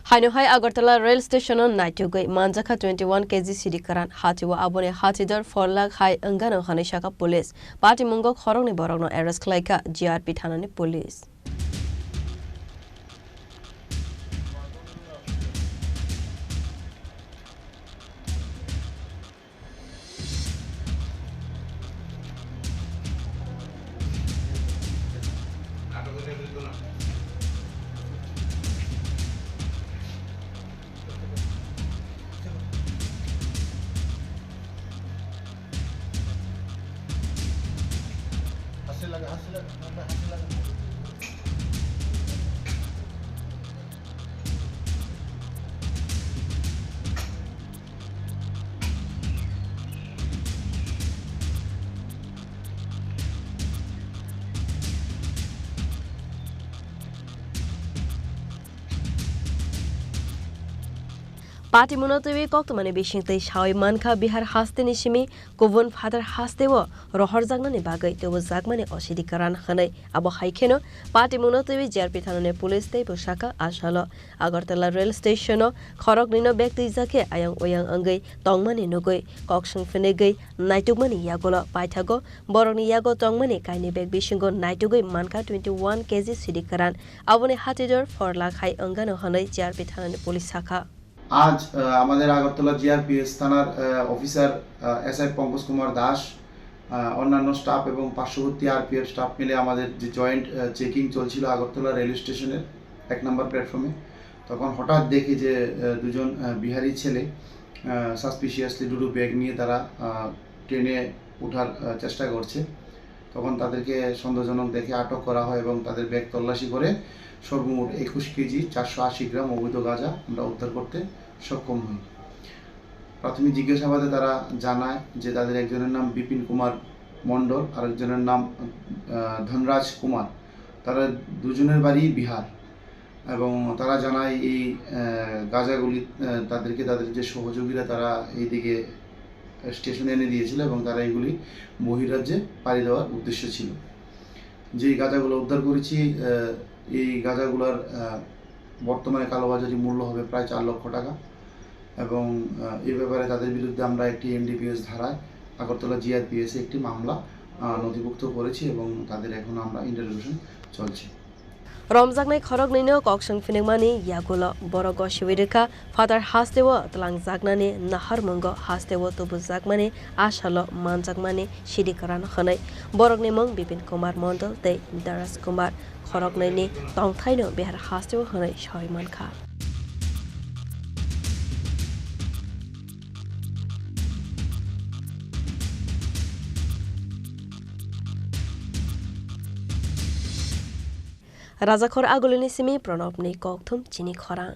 Hainohai Agartala rail station on Naitugai, Manjaka 21 kg Sidikaran, Hatiwa Abone Hatidar for Lag High Angano Hanishaka police. Party Mungo Horoni Borono arrest Klaika, GRP Tanani police. Party Monotovi Koktomani Bishing the Shawi Manka Bihar Haste Nishimi, Govon Father Hastewo, Rohor Zagnani Bagay, there was Zagmani Oshidikaran Hane, Abo Haikeno, Party Monotovi, Jerpitanone Police State, Shaka, Ashalo, Agartala Rail Station, Korognino Bekti Zake, Ayang Oyang Angay, Tongmani Nogoi, Kokshang Fenegay, Naitugmani Yagola, Paitago, Boroni Yago Tongmani, Kaini Beg Bishingo, Naitugay, Manka 21 kg Sidikaran, Avone Hatidor for Lag High Angano Hane, Jerpitan Police Saka. आज আমাদের Agartala GRPS থানার officer SI Pankaj Kumar Das অন্যান্য staff এবং পার্শ্ববর্তী RPF staff মিলে আমাদের যে joint checking চলছিল আগরতলা রেল স্টেশনের 1 নম্বর প্ল্যাটফর্মে তখন হঠাৎ দেখি যে দুজন বিহারি ছেলে সাসপিশিয়াসলি দুটো ব্যাগ নিয়ে তারা ট্রেনে ওঠার চেষ্টা করছে তখন তাদেরকে সন্দেহজনক দেখে আটক করা হয় এবং তাদের ব্যাগ তল্লাশি করে সর্বমোট 21 কেজি 480 গ্রাম অবৈধ গাঁজা আমরা উদ্ধার করতে সক্ষম হই প্রাথমিক জিজ্ঞাসাবাদে তারা জানায় যে তাদের একজনের নাম বিপিন কুমার মণ্ডল আর একজনের নাম ধনরাজ কুমার তারা দুজনের বাড়ি বিহার এবং তারা জানায় এই গাঁজাগুলি তাদেরকে তাদের যে সহযোগীরা তারা এইদিকে স্টেশনে এনে দিয়েছিল এবং তারা এগুলি বহিরাজ্যে পাড়ি দেওয়ার উদ্দেশ্য ছিল যে গাঁজাগুলো উদ্ধার করেছি এই গাঁজাগুলোর বর্তমানে কালোবাজারি মূল্য হবে প্রায় 4 লক্ষ টাকা এবং এই ব্যাপারে তাদের বিরুদ্ধে আমরা একটি এনডিপিএস ধারায় আগরতলা জিআরপিএস একটি মামলা নথিভুক্ত করেছি এবং তাদের এখন আমরা ইন্টারোগেশন চলছে Romzagnai Khorognino Kokshang Finigmani Yagola Borogo Shivirika Father Hastewo Tlang Zagnani Nahar Mungo Hastewo Tubu Zagmani Ashalo Manzagmani Shidikaran Hanai Borognemong Bipin Kumar Mondal De Daras Kumar Khorognani Tongtaino Bihar Hastewo Hanai Shoimanka Razakhor Agulini Simi Pronobni Koktum Chini Khorang